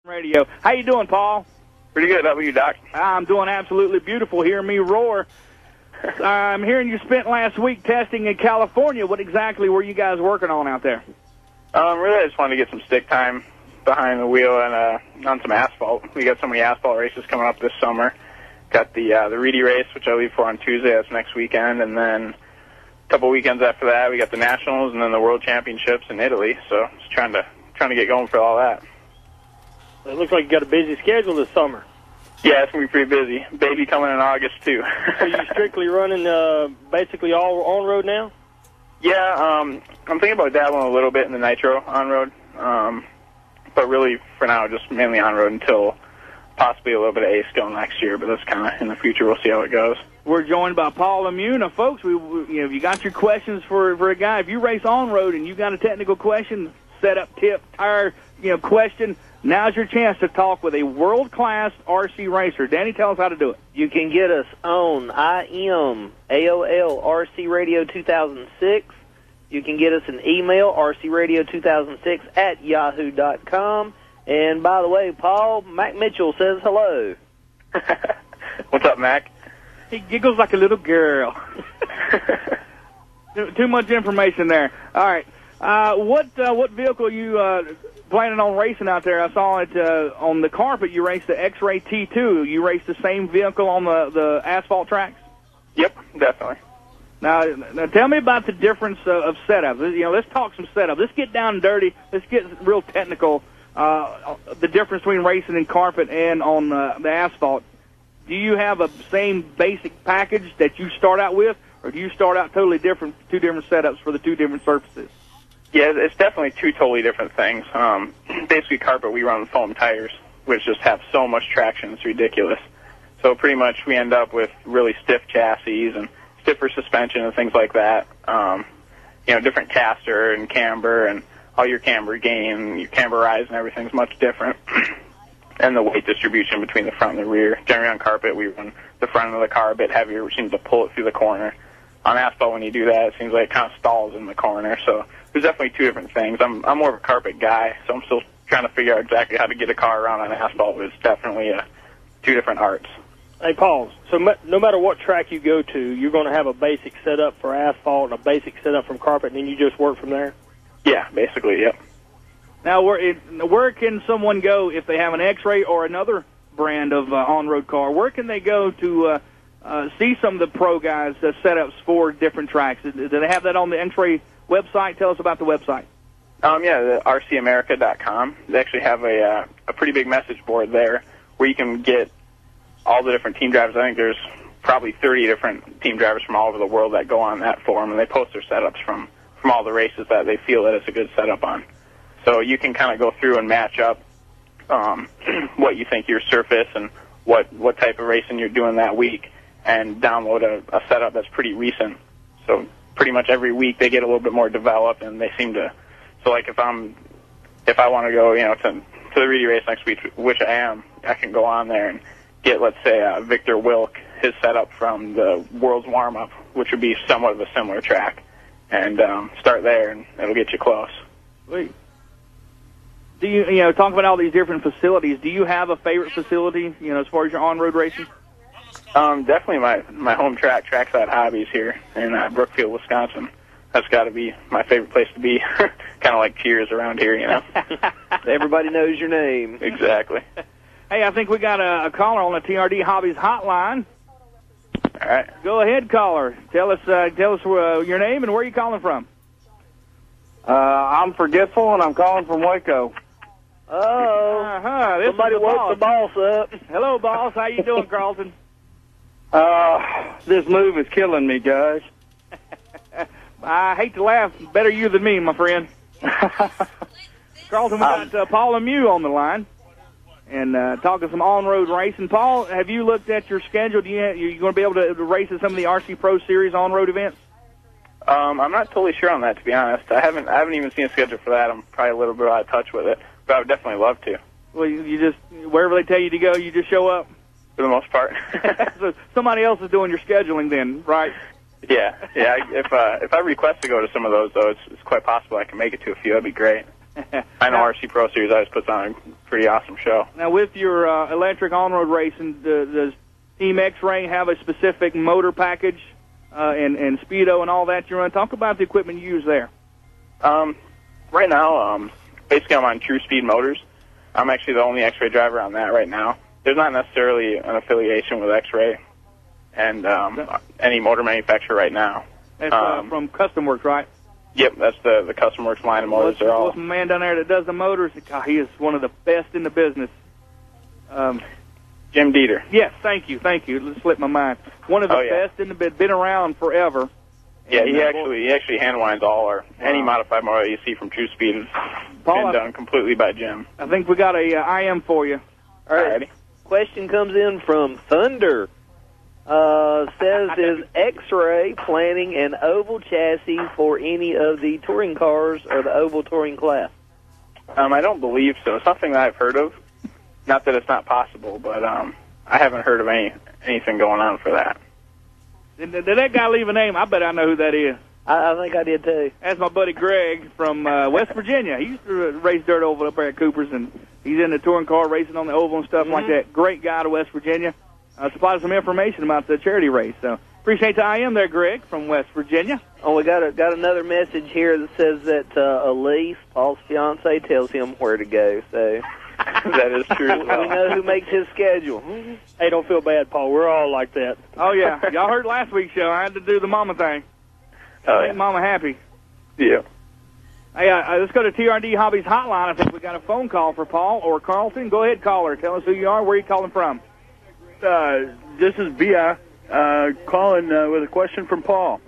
Radio. How you doing, Paul? Pretty good. How about you, Doc? I'm doing absolutely beautiful. Hear me roar. I'm hearing you spent last week testing in California. What exactly were you guys working on out there? Really, I just wanted to get some stick time behind the wheel and on some asphalt. We got so many asphalt races coming up this summer. Got the Reedy race, which I leave for on Tuesday. That's next weekend, and then a couple weekends after that, we got the Nationals and then the World Championships in Italy. So just trying to get going for all that. It looks like you got a busy schedule this summer. Yeah, it's going to be pretty busy. Baby coming in August, too. So you strictly running basically all on-road now? Yeah, I'm thinking about dabbling a little bit in the nitro on-road. But really, for now, just mainly on-road until possibly a little bit of A-skill next year. But that's kind of in the future. We'll see how it goes. We're joined by Paul Lemieux. Now, folks, if you got your questions for a guy, if you race on-road and you got a technical question, setup, tip, tire, question, now's your chance to talk with a world-class RC racer. Danny, tell us how to do it. You can get us on IM AOL RC Radio 2006. You can get us an email, rcradio2006 at yahoo.com. And by the way, Paul, Mac Mitchell says hello. What's up, Mac? He giggles like a little girl. Too much information there. All right. What vehicle are you planning on racing out there? I saw it on the carpet. You raced the X-Ray T2. You raced the same vehicle on the asphalt tracks? Yep, definitely. Now tell me about the difference of setup. Let's talk some setup. Let's get down and dirty. Let's get real technical. The difference between racing in carpet and on the asphalt. Do you have a same basic package that you start out with, or do you start out totally different, two different setups for the two different surfaces? Yeah, it's definitely two totally different things. Basically, carpet, we run foam tires, which just have so much traction, it's ridiculous. So pretty much we end up with really stiff chassis and stiffer suspension and things like that. Different caster and camber, and all your camber gain, your camber rise and everything's much different. And the weight distribution between the front and the rear. Generally on carpet, we run the front of the car a bit heavier, which seems to pull it through the corner. On asphalt, when you do that, it seems like it kind of stalls in the corner. So there's definitely two different things. I'm more of a carpet guy, so I'm still trying to figure out exactly how to get a car around on asphalt. But it's definitely two different arts. Hey, Paul, so no matter what track you go to, you're going to have a basic setup for asphalt and a basic setup from carpet, and then you just work from there? Yeah, basically, yep. Now, where can someone go if they have an X-Ray or another brand of on-road car? Where can they go to see some of the pro guys' setups for different tracks? Do they have that on the X-Ray website? Tell us about the website. Yeah, the rcamerica.com. They actually have a pretty big message board there where you can get all the different team drivers. I think there's probably 30 different team drivers from all over the world that go on that forum, and they post their setups from all the races that they feel that it's a good setup on. So you can kind of go through and match up what you think your surface and what type of racing you're doing that week, and download a setup that's pretty recent. So pretty much every week they get a little bit more developed, and they seem to. So like if I want to go, to the Reedy race next week, which I am, I can go on there and get, let's say, Victor Wilk, his setup from the World's Warm-Up, which would be somewhat of a similar track, and start there, and it'll get you close. Wait. Do you talk about all these different facilities? Do you have a favorite facility, as far as your on-road racing? Definitely my home Trackside Hobbies here in Brookfield, Wisconsin. That's got to be my favorite place to be. Kind of like Cheers around here, Everybody knows your name. Exactly. Hey, I think we got a caller on the TRD Hobbies hotline. All right. Go ahead, caller. Tell us your name and where you calling from. I'm forgetful, and I'm calling from Waco. Oh, Somebody woke the boss up. Hello, boss. How you doing, Carlton? This move is killing me, guys. I hate to laugh. Better you than me, my friend. Carlton, we got Paul Lemieux on the line and talking some on-road racing. Paul, have you looked at your schedule? You're going to be able to race at some of the RC Pro Series on-road events? I'm not totally sure on that, to be honest. I haven't even seen a schedule for that. I'm probably a little bit out of touch with it, but I would definitely love to. Well, you just, wherever they tell you to go, you just show up? For the most part. So somebody else is doing your scheduling then, right? Yeah. If I request to go to some of those, though, it's quite possible I can make it to a few. That'd be great. I know RC Pro Series always puts on a pretty awesome show. Now, with your electric on-road racing, does Team X-Ray have a specific motor package and speedo and all that you run? Talk about the equipment you use there. Right now, basically I'm on True Speed Motors. I'm actually the only X-Ray driver on that right now. There's not necessarily an affiliation with X-Ray and any motor manufacturer right now. That's from Custom Works, right? Yep, that's the Custom Works line of motors. What's my man down there that does the motors? God, he is one of the best in the business. Jim Dieter. Yes, thank you. It slipped my mind. One of the best in the business, been around forever. Yeah, he actually hand winds any modified motor you see from True Speed has been done completely by Jim. I think we got a IM for you. All right. Question comes in from Thunder. Says, is X-Ray planning an oval chassis for any of the touring cars or the oval touring class? I don't believe so. Something that I've heard of. Not that it's not possible, but I haven't heard of anything going on for that. Did that guy leave a name? I bet I know who that is. I think I did too. That's my buddy Greg from West Virginia. He used to race dirt oval up there at Cooper's, and he's in the touring car racing on the oval and stuff like that. Great guy to West Virginia. Supplied some information about the charity race. So appreciate the IM there, Greg, from West Virginia. Oh, we got another message here that says that Elise, Paul's fiance, tells him where to go. So that is true. We know who makes his schedule. Hey, don't feel bad, Paul. We're all like that. Oh yeah, y'all heard last week's show. I had to do the mama thing. Make Mama happy. Yeah. Hey, let's go to TRD Hobbies Hotline. I think we got a phone call for Paul or Carlton. Go ahead, caller. Tell us who you are. Where are you calling from? This is Bia calling with a question from Paul.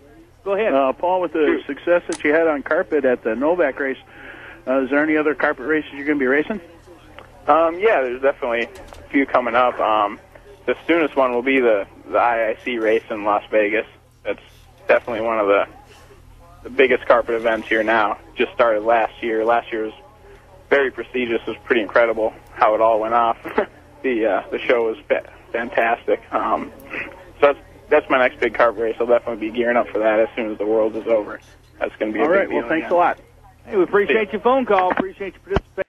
Go ahead. Paul, with the success that you had on carpet at the Novak race, is there any other carpet races you're going to be racing? Yeah, there's definitely a few coming up. The soonest one will be the IIC race in Las Vegas. That's definitely one of the biggest carpet events here now. Just started last year. Last year was very prestigious. It was pretty incredible how it all went off. The show was fantastic. So that's my next big carpet race. I'll definitely be gearing up for that as soon as the World is over. That's going to be all a big right. deal. Well, thanks a lot. Hey, we appreciate your phone call. Appreciate your participation.